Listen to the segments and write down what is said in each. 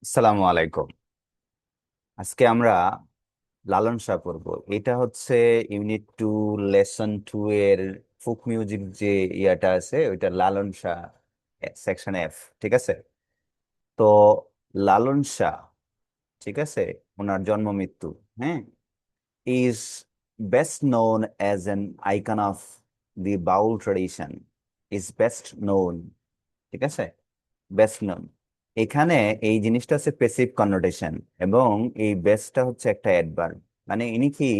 আসসালামু আলাইকুম। আজকে আমরা লালন শাহ পড়ব। এটা হচ্ছে ইউনিট 2 লেসন 2 এর ফোক মিউজিক যে ইয়াটা আছে ওইটা লালন শাহ সেকশন এফ। ঠিক আছে। তো লালন শাহ, ঠিক আছে, ওনার জন্ম মৃত্যু, হ্যাঁ, is best known as an icon of the Baul tradition. Is best known, ঠিক আছে, বেস্ট নন। এখানে এই জিনিসটা হচ্ছে পেসিভ কনোটেশন এবং এই বেস্টটা হচ্ছে একটা অ্যাডভার্ব। মানে ইনি কি,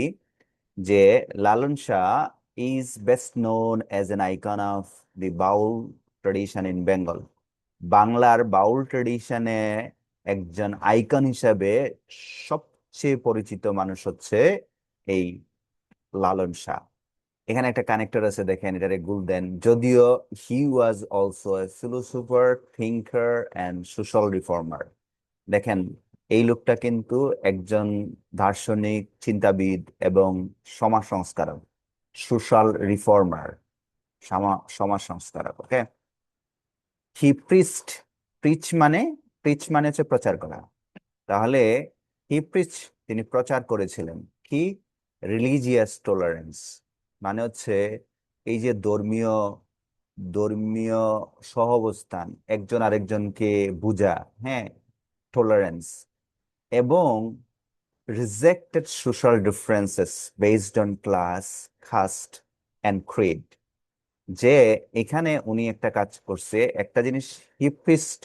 যে Lalon Shah is best known as an icon of the Baul tradition in Bengal. বাংলার বাউল ট্রেডিশনে একজন আইকন হিসাবে সবচেয়ে পরিচিত মানুষ হচ্ছে এই লালন শাহ। এখানে একটা কানেক্টর আছে, দেখেন, এটারে গুল দেন। যদিও he was also a philosopher, thinker and social reformer. দেখেন, এই লোকটা কিন্তু একজন দার্শনিক, চিন্তাবিদ এবং সমাজ সংস্কারক, সোশ্যাল রিফর্মার, সমাজ সংস্কারক। ওকে। হি প্রিস্ট, প্রিচ মানে, প্রিচ মানে হচ্ছে প্রচার করা। তাহলে হি প্রিচ, তিনি প্রচার করেছিলেন কি, রিলিজিয়াস টলারেন্স। মানে হচ্ছে এই যে ধর্মীয় ধর্মীয় সহাবস্থান, একজন আরেকজনকে বুঝা, হ্যাঁ, টলারেন্স, এবং rejected social differences based on class, caste and creed. যে এখানে উনি একটা কাজ করছে, একটা জিনিস হিপিস্ট,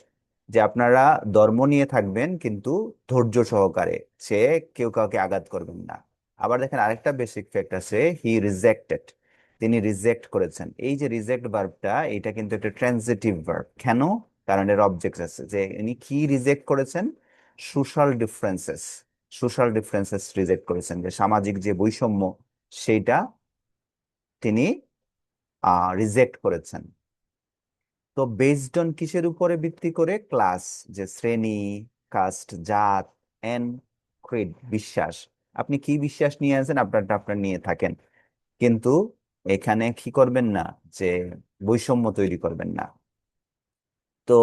যে আপনারা ধর্ম নিয়ে থাকবেন কিন্তু ধৈর্য সহকারে, সে কেউ কাউকে আঘাত করবেন না। আবার দেখেন আরেকটা বেসিক ফ্যাক্ট আছে, হি রিজেক্টেড, তিনি রিজেক্ট করেছেন। এই যে রিজেক্ট ভার্বটা, এটা কিন্তু একটা ট্রানজিটিভ ভার্ব। কেন? কারণ এর অবজেক্ট আছে, যে ইনি কি রিজেক্ট করেছেন, social differences, social differences reject করেছেন, যে সামাজিক যে বৈষম্য সেইটা তিনি রিজেক্ট করেছেন। তো বেসড অন কিসের উপরে ভিত্তি করে, ক্লাস, যে শ্রেণী, কাস্ট, জাত, এন্ড ক্রিড, বিশ্বাস। আপনি কি বিশ্বাস নিয়ে আছেন, আপনারটা আপনার নিয়ে থাকেন, কিন্তু এখানে কি করবেন না, যে বৈষম্য তৈরি করবেন না। তো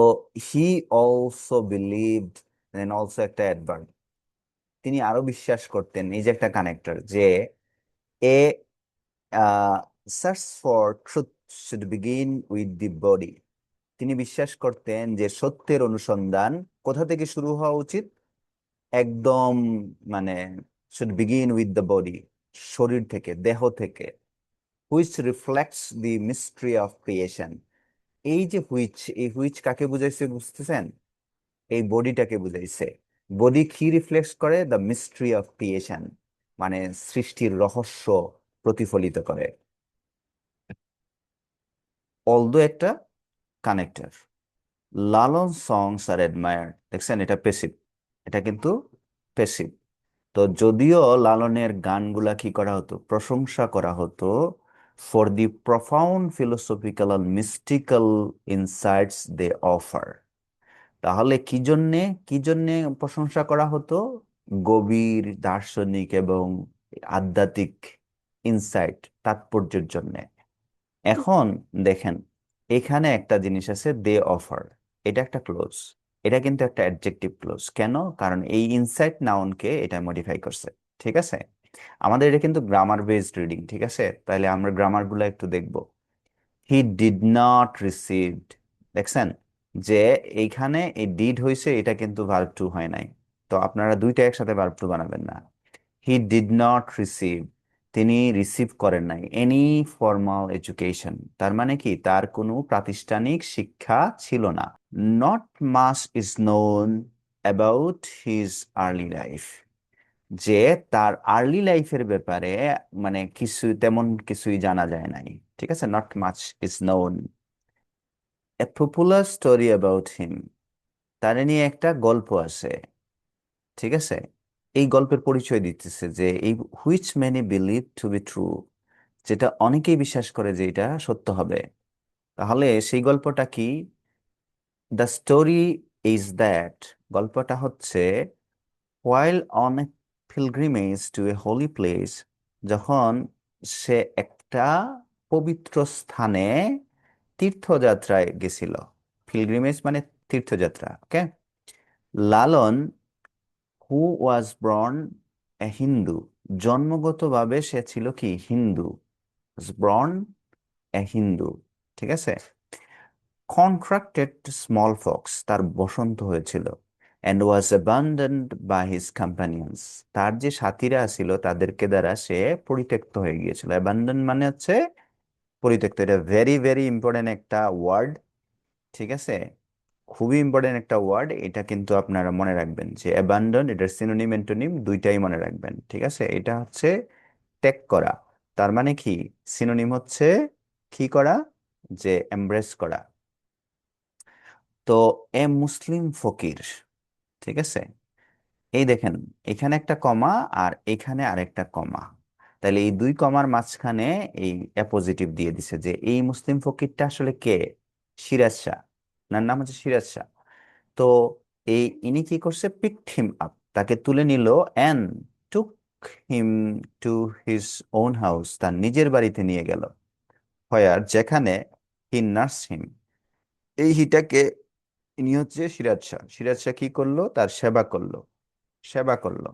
he also believed, then also একটা অ্যাডভার্ব, তিনি আরো বিশ্বাস করতেন, এই যে একটা কানেক্টর, যে a search for truth should begin with the body. তিনি বিশ্বাস করতেন যে সত্যের অনুসন্ধান কোথা থেকে শুরু হওয়া উচিত, একদম, মানে should begin with the body, শরীর থেকে, দেহ থেকে। Which reflects the mystery of creation. এই যে হুইচ, এই হুইচ কাকে বুঝাইছে বুঝতেছেন? এই বডিটাকে বুঝাইছে। বডি কি রিফ্লেক্ট করে? দ্য মিস্ট্রি অফ ক্রিয়েশন, মানে সৃষ্টির রহস্য প্রতিফলিত করে। অলদো একটা কানেক্টর। লালন সংস আর অ্যাডমায়ার, দেখছেন, এটা পেসিভ, এটা কিন্তু পেসিভ। তো যদিও লালনের গানগুলা কি করা হতো, প্রশংসা করা হতো, ফর দি প্রফাউন্ড ফিলোসফিক্যাল আর মিস্টিক্যাল ইনসাইটস দে অফার। তাহলে কি জন্যে প্রশংসা করা হতো? গভীর দার্শনিক এবং আধ্যাত্মিক ইনসাইট, তাৎপর্যের জন্য। এখন দেখেন, এখানে একটা জিনিস আছে, দে অফার, এটা একটা ক্লোজ, এটা কিন্তু একটা অ্যাডজেক্টিভ ক্লোজ। কেন? কারণ এই ইনসাইট নাউনকে এটা মডিফাই করছে। ঠিক আছে। আমাদের এটা কিন্তু গ্রামার বেসড রিডিং, ঠিক আছে, তাহলে আমরা গ্রামার গুলো একটু দেখব। হি ডিড নট রিসিভড, দেখছেন, যে এইখানে এই ডিড হয়েছে, এটা কিন্তু ভার্ব টু হয় নাই। তো আপনারা দুইটা একসাথে ভার্ব টু বানাবেন না। হি ডিড নট রিসিভ, তিনি রিসিভ করেন নাই এনি ফর্মাল এডুকেশন। তার মানে কি, তার কোনো প্রাতিষ্ঠানিক শিক্ষা ছিল না। Not much is known about his early life, যে তার আর্লি লাইফের ব্যাপারে মানে কিছু, তেমন কিছুই জানা যায় নাই। ঠিক আছে, not much is known. A popular story about him, তার নিয়ে একটা গল্প আছে। ঠিক আছে। এই গল্পের পরিচয় দিতেছে, যে এই which many believe two be true, যেটা অনেকেই বিশ্বাস করে যে এটা সত্য হবে। তাহলে সেই গল্পটা কি? দ্য স্টোরি ইজ দ্যাট, গল্পটা হচ্ছে, while on a pilgrimage to a holy place, যখন সে একটা পবিত্র স্থানে তীর্থযাত্রায় গেছিল। পিলগ্রিমেজ মানে তীর্থযাত্রা। ওকে। লালন হু ওয়াজ born এ হিন্দু, জন্মগতভাবে সে ছিল কি হিন্দু, born এ হিন্দু, ঠিক আছে। কন্ট্রাক্টেড স্মল ফক্স, তার বসন্ত হয়েছিল, and was abandoned by his companions, তার যে সাথীরা ছিল তাদেরকে দ্বারা সে পরিত্যক্ত হয়ে গিয়েছিল। অ্যাবান্ডন মানে হচ্ছে পরিত্যক্ত, এটা ভেরি ভেরি ইম্পর্টেন্ট একটা ওয়ার্ড, ঠিক আছে, খুবই ইম্পর্টেন্ট একটা ওয়ার্ড। এটা কিন্তু আপনারা মনে রাখবেন যে অ্যাবান্ডন, এটার সিনোনিম অ্যান্টোনিম দুইটাই মনে রাখবেন, ঠিক আছে। এটা হচ্ছে ত্যাগ করা, তার মানে কি, সিনোনিম হচ্ছে কি করা, যে এমব্রেস করা। তো এ মুসলিম ফকির, ঠিক আছে, এই দেখেন এখানে একটা কমা আর এখানে আরেকটা কমা, তাহলে এই দুই কমার মাঝখানে এই অ্যাপোজিটিভ দিয়ে দিছে যে এই মুসলিম ফকিরটা আসলে কে, সিরাজ শাহ, ওনার নাম হচ্ছে সিরাজ শাহ। তো ইনি কি করছে, পিকড হিম আপ, তাকে তুলে নিল, and took him to his own house, তার নিজের বাড়িতে নিয়ে গেল, হয়ার যেখানে হি নার্স হিম, এই হিটাকে, ইনি হচ্ছে সিরাজ শাহ, সিরাজ শাহ কি করলো, তার সেবা করলো, সেবা করলো,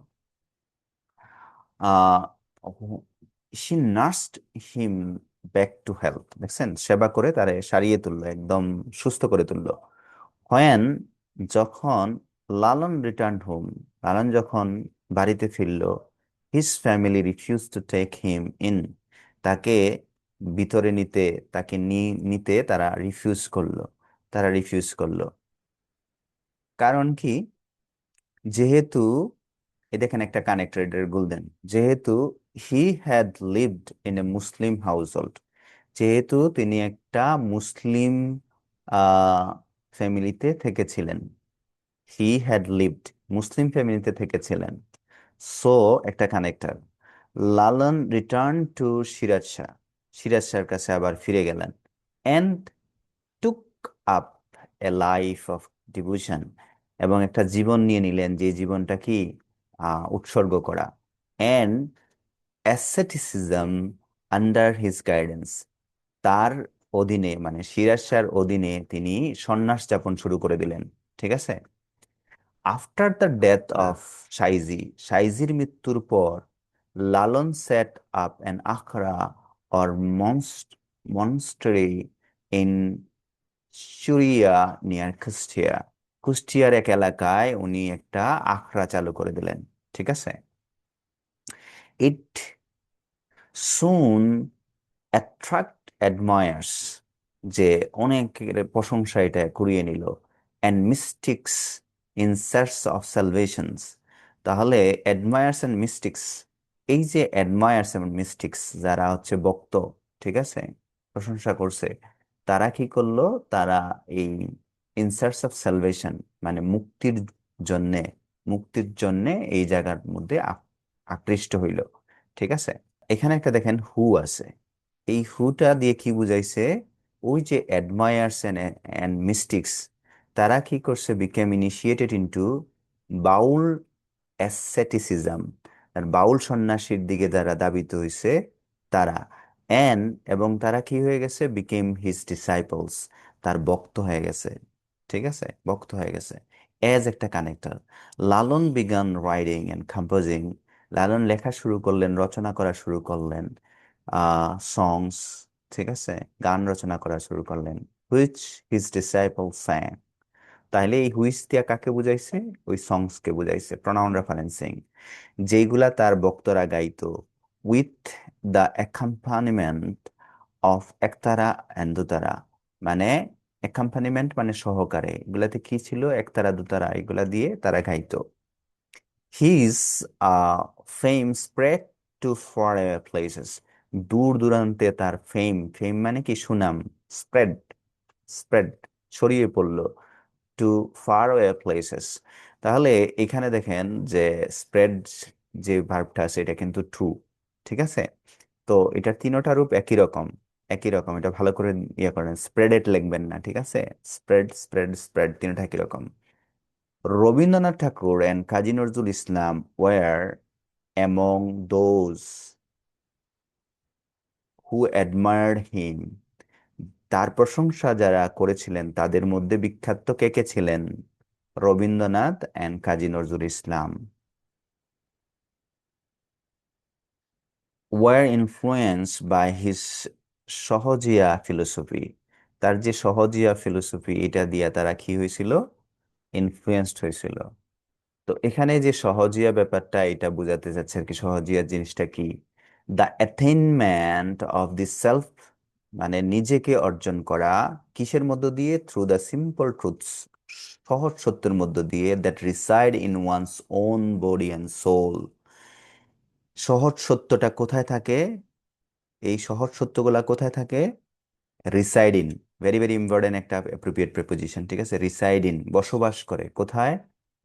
ah she nursed him back to health, দেখছেন, সেবা করে তারে সারিয়ে তুললো, একদম সুস্থ করে তুললো। হোয়েন, যখন লালন রিটার্ন হোম, লালন যখন বাড়িতে ফিরল, his family refuse to take him in, তাকে ভিতরে নিতে, তাকে নিতে তারা রিফিউজ করলো, তারা রিফিউজ করলো। কারণ কি, যেহেতু, এই দেখেন একটা কানেক্টর, এটার গোল্ডেন, যেহেতু he had lived in a Muslim house hold, যেহেতু তিনি একটা মুসলিম ফ্যামিলিতে থেকেছিলেন, হি হ্যাড লিভড, মুসলিম ফ্যামিলিতে থেকেছিলেন, সো একটা connector, Lalon return to Siraj Shah, Siraj শাহর কাছে আবার ফিরে গেলেন, and took up a life of devotion, এবং একটা জীবন নিয়ে নিলেন, যে জীবনটা কি, উৎসর্গ করা, এন্ড অ্যাসেটিসিজম আন্ডার হিজ গাইডেন্স, তার অধীনে মানে সিরাজ শাহর অধীনে তিনি সন্ন্যাস যাপন শুরু করে দিলেন, ঠিক আছে। After the death of Saiji, সাইজির মৃত্যুর পর, Lalon set up an akhara or monastery in Suria near Kushtia, কুষ্টিয়ার এক এলাকায় উনি একটা আখড়া চালু করে দিলেন, ঠিক আছে। ইট সুন অ্যাট্রাক্ট অ্যাডমায়ার্স, যে অনেকের প্রশংসা এটা কুড়িয়ে নিল, and mystics in search of সালভেশনস, তাহলে অ্যাডমায়ার্স অ্যান্ড মিস্টিক্স, এই যে অ্যাডমায়ার্স এবং মিস্টিক্স যারা হচ্ছে ভক্ত, ঠিক আছে, প্রশংসা করছে, তারা কি করলো, তারা এই ইন সার্চ অফ সালভেশন মানে মুক্তির জন্যে, মুক্তির জন্যে এই জায়গার মধ্যে আকৃষ্ট হইল, ঠিক আছে। এখানে একটা দেখেন হু আছে, এই হুটা দিয়ে কি বুঝাইছে, ওই যে অ্যাডমায়ার্স এন্ড মিস্টিক্স, তারা কি করছে, বিকেম ইনিশিয়েটেড ইনটু বাউল অ্যাসেটিসিজম, আর বাউল সন্ন্যাসীর দিকে যারা ধাবিত হয়েছে তারা, এন, এবং তারা কি হয়ে গেছে, বিকেম হিজ ডিসাইপলস, তার ভক্ত হয়ে গেছে, ঠিক আছে, ভক্ত হয়ে গেছে। এজ একটা connector, Lalon began writing and composing, Lalon লেখা শুরু করলেন, রচনা করা শুরু করলেন, সংস, ঠিক আছে, গান রচনা করা শুরু করলেন, হুইচ হিজ ডিসাইপল স্যাং, তাহলে এই হুইচ দিয়া কাকে বুঝাইছে, ওই সংস কে বুঝাইছে, প্রনাউন রেফারেন্সিং, যেইগুলা তার ভক্তরা গাইতো, with the accompaniment of ektara and dotara, মানে অ্যাকম্পানিমেন্ট মানে সহকারে, এগুলাতে কি ছিল, একতারা দোতারা, এগুলা দিয়ে তারা গাইতো। His fame spread to far places, দূর দূরান্তে তার ফেম, ফেম মানে কি সুনাম, স্প্রেড, স্প্রেড ছড়িয়ে পড়লো, টু ফার ওয়ে প্লেসেস, তাহলে এখানে দেখেন যে স্প্রেড যে ভার্বটা আছে এটা কিন্তু টু, ঠিক আছে। তো এটা তিনটা রূপ একই রকম, একই রকম, এটা ভালো করে ইয়ে করেন, স্প্রেডেড লিখবেন না, ঠিক আছে, স্প্রেড স্প্রেড স্প্রেড তিনটা একই রকম। Rabindranath Thakur and Kazi Nazrul Islam were among those who admired him, তার প্রশংসা যারা করেছিলেন তাদের মধ্যে বিখ্যাত কে কে ছিলেন, Rabindranath and Kazi Nazrul Islam were influenced by his Sahajiya philosophy. তার যে সহজিয়া ফিলোসফি এটা দিয়া তারা কি হয়েছিল, ইনফ্লুয়েন্সড হয়েছিল। তো এখানে যে সহজিয়া ব্যাপারটা এটা বোঝাতে চাচ্ছে আর কি, সহজিয়া জিনিসটা কি, দ্য অ্যাটেইনমেন্ট অফ দি সেলফ, মানে নিজেকে অর্জন করা কিসের মধ্য দিয়ে, থ্রু দ্য সিম্পল ট্রুথস, সহজ সত্যের মধ্য দিয়ে, that reside in one's own body and soul. সহজ সত্যটা কোথায় থাকে, এই সহজ সত্যগুলা কোথায় থাকে, reside in, very very important একটা অ্যাপ্রোপ্রিয়েট প্রিপোজিশন, ঠিক আছে, রিসাইড ইন বসবাস করে কোথায়,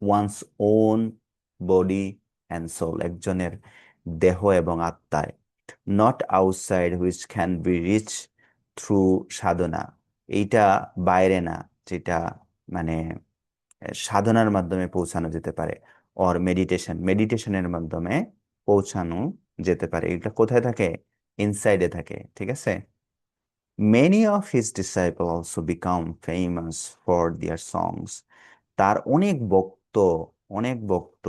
one's own body and soul, একজনের দেহ এবং আত্মায়, not outside which can be reach through sadhana, এইটা বাইরে না, যেটা মানে সাধনার মাধ্যমে পৌঁছানো যেতে পারে, অর মেডিটেশন, মেডিটেশনের মাধ্যমে পৌঁছানো যেতে পারে, এটা কোথায় থাকে, ইনসাইডে থাকে, ঠিক আছে। Many of his disciples also become famous for their songs. তার অনেক ভক্ত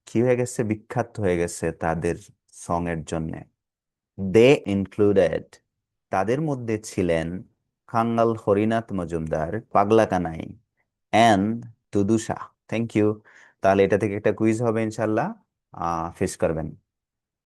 কি হয়ে গেছে, বিখ্যাত হয়ে গেছে তাদের সং এর জন্য। দে ইনক্লুডেড, তাদের মধ্যে ছিলেন খাঙ্গাল Harinath Majumdar, Pagla Kanai, and Dudu Shah. Thank you. তাহলে এটা থেকে একটা কুইজ হবে ইনশাল্লাহ, ফেস করবেন।